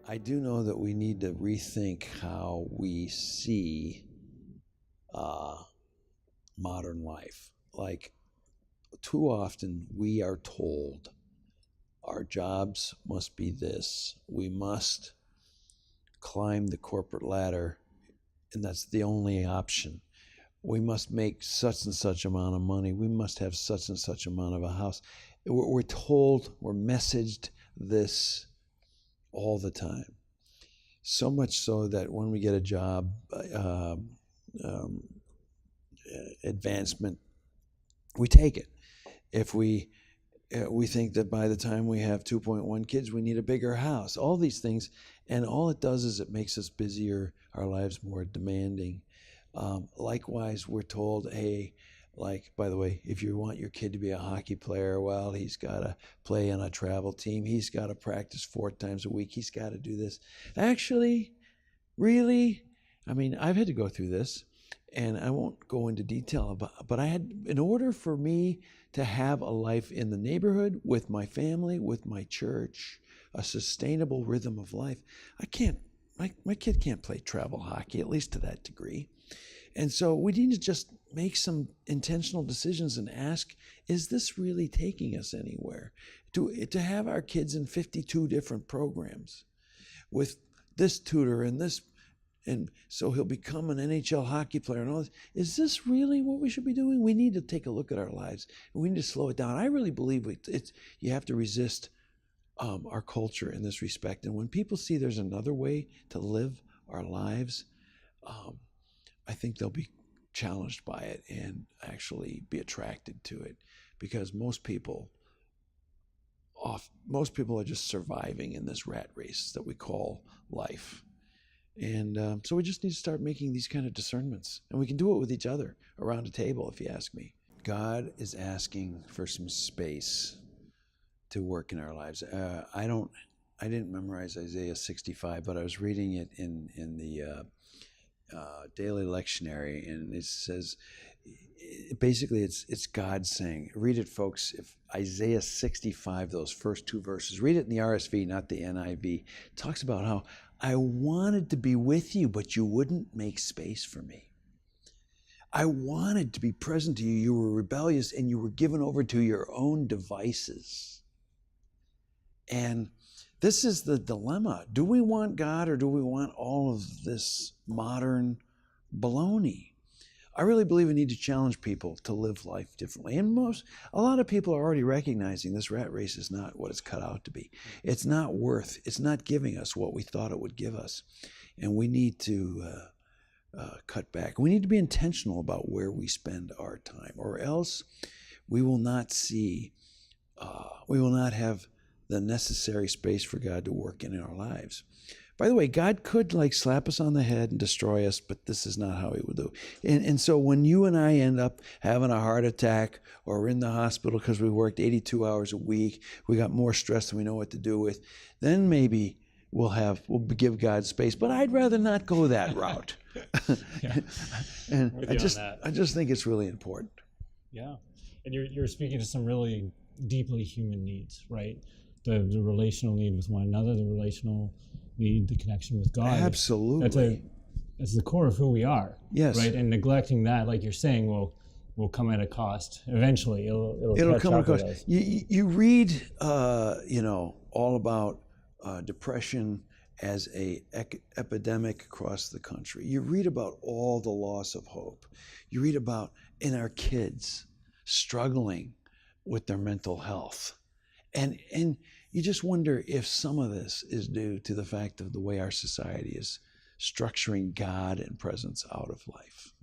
I do know that we need to rethink how we see modern life. Like, too often we are told our jobs must be this. We must climb the corporate ladder, and that's the only option. We must make such and such amount of money. We must have such and such amount of a house. We're told, we're messaged this all the time. So much so that when we get a job advancement, we take it. If we think that by the time we have 2.1 kids, we need a bigger house, all these things. And all it does is it makes us busier, our lives more demanding. Likewise, we're told, hey, like, by the way, if you want your kid to be a hockey player, well, he's got to play on a travel team. He's got to practice 4 times a week. He's got to do this. Actually, really? I mean, I've had to go through this, and I won't go into detail about, but I had, in order for me to have a life in the neighborhood, with my family, with my church, a sustainable rhythm of life, I can't, my kid can't play travel hockey, at least to that degree. And so we need to just make some intentional decisions and ask, is this really taking us anywhere? To have our kids in 52 different programs with this tutor and this, and so he'll become an NHL hockey player and all this. Is this really what we should be doing? We need to take a look at our lives. We need to slow it down. I really believe you have to resist our culture in this respect. And when people see there's another way to live our lives, I think they'll be challenged by it and actually be attracted to it, because most people are just surviving in this rat race that we call life. And so we just need to start making these kind of discernments, and we can do it with each other around a table, if you ask me. God is asking for some space to work in our lives. I didn't memorize Isaiah 65, but I was reading it in the daily lectionary, and it says, basically it's God saying, read it, folks, if Isaiah 65, those first 2 verses, read it in the RSV, not the NIV. It talks about how I wanted to be with you, but you wouldn't make space for me. I wanted to be present to you. You were rebellious and you were given over to your own devices. And this is the dilemma. Do we want God, or do we want all of this modern baloney? I really believe we need to challenge people to live life differently. And a lot of people are already recognizing this rat race is not what it's cut out to be. It's not giving us what we thought it would give us. And we need to cut back. We need to be intentional about where we spend our time, or else we will not have the necessary space for God to work in our lives. By the way, God could slap us on the head and destroy us, but this is not how he would do. And so when you and I end up having a heart attack, or we're in the hospital because we worked 82 hours a week, we got more stress than we know what to do with, then maybe we'll give God space. But I'd rather not go that route. And I just think it's really important. Yeah. And you're speaking to some really deeply human needs, right? The relational need with one another, the relational need, the connection with God. Absolutely. That's the core of who we are. Yes. Right? And neglecting that, like you're saying, will come at a cost. Eventually, it'll come at a cost. Us. You read, all about depression as a epidemic across the country. You read about all the loss of hope. You read about in our kids struggling with their mental health. And you just wonder if some of this is due to the fact of the way our society is structuring God and presence out of life.